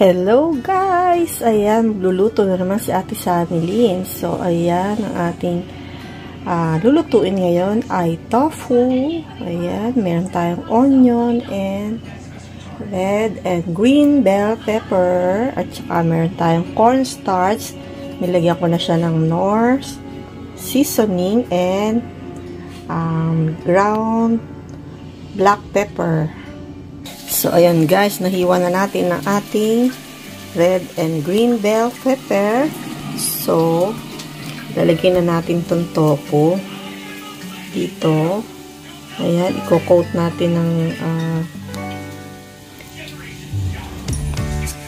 Hello guys! Ayan, magluluto na naman si Ate Samilyn. So, ayan, ang ating lulutuin ngayon ay tofu. Ayan, meron tayong onion and red and green bell pepper. At saka meron tayong cornstarch. Nilagyan ko na siya ng Knorr seasoning and ground black pepper. So, ayan guys, nahiwa na natin ang ating red and green bell pepper. So, lalagyan na natin itong tofu dito. Ayan, i-coat natin ng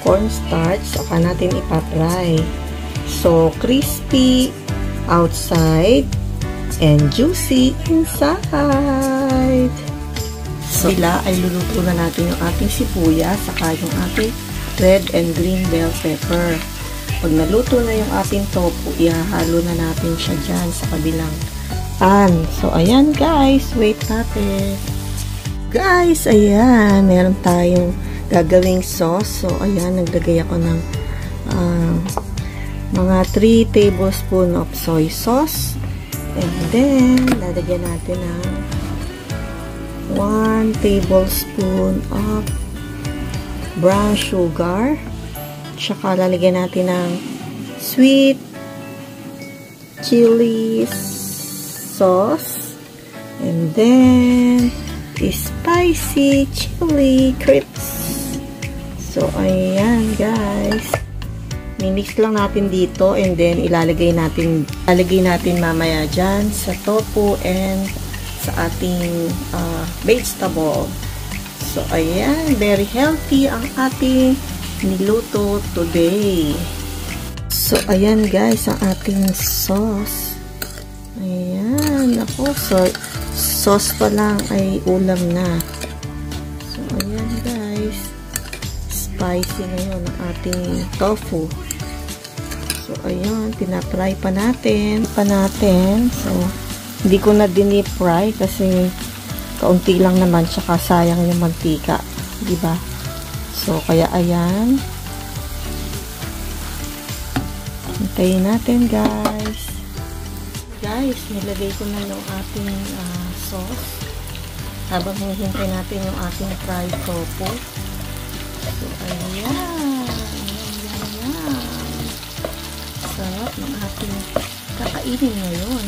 cornstarch. Saka natin ipapry. So, crispy outside and juicy inside. So, sila ay luluto na natin yung ating sibuyas, saka yung ating red and green bell pepper. Pag naluto na yung ating tofu, ihahalo na natin siya dyan sa kabilang pan. So, ayan guys, wait natin. Guys, ayan, meron tayong gagawing sauce. So, ayan, naglagay ako ng mga 3 tablespoon of soy sauce. And then, lalagyan natin ng 1 tablespoon of brown sugar. Tsaka lalagyan natin ng sweet chili sauce. And then spicy chili crisps. So, ayan guys. Mimix lang natin dito and then ilalagay natin mamaya dyan sa tofu and sa ating vegetable. So, ayan, very healthy ang ating niluto today. So, ayan guys, ang ating sauce. Ayan, ako, so, sauce pa lang ay ulam na. So, ayan guys, spicy na yun ang ating tofu. So, ayan, pinapry pa natin. So, hindi ko na dinip-fry kasi kaunti lang naman tsaka sayang yung mantika, di ba? So kaya ayan. Hintayin natin, guys. Guys, nilagay ko na yung ating sauce habang hinihintay natin yung ating fried tofu. So ayan. Sarap ng ating kakainin ngayon.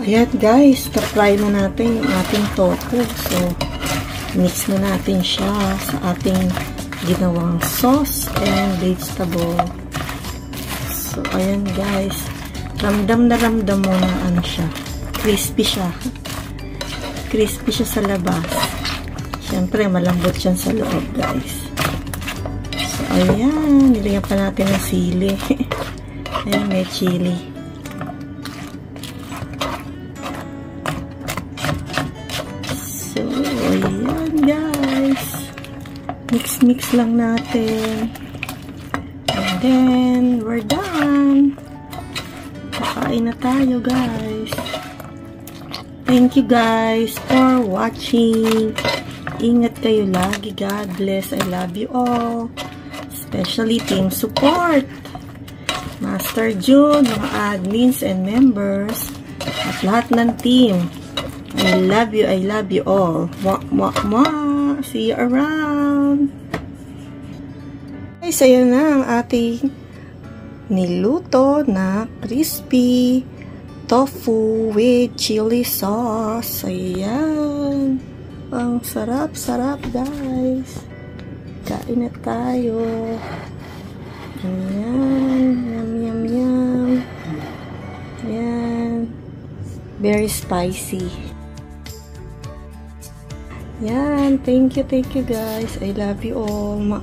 Ayan guys, ta-fry na natin yung ating tofu. So, mix na natin siya sa ating ginawang sauce and vegetable. So, ayan guys, ramdam na ramdam mo na ano siya. Crispy siya. Crispy siya sa labas. Siyempre, malambot siya sa loob guys. So, ayan, nilagyan pa natin ng sili. Ayan, may chili. Ayan guys, mix lang natin and then we're done. Kakain na tayo guys. Thank you guys for watching. Ingat kayo lagi. God bless. I love you all, especially team support, Master June, mga admins and members at lahat ng team. I love you all. Mwah, mwah, mwah. See you around. Guys, ayan na ang ating niluto na crispy tofu with chili sauce. Ayan. Ang sarap-sarap, guys. Kain na tayo. Ayan. Yum, yum, yum. Ayan. Very spicy. Yan, thank you guys. I love you all. Ma.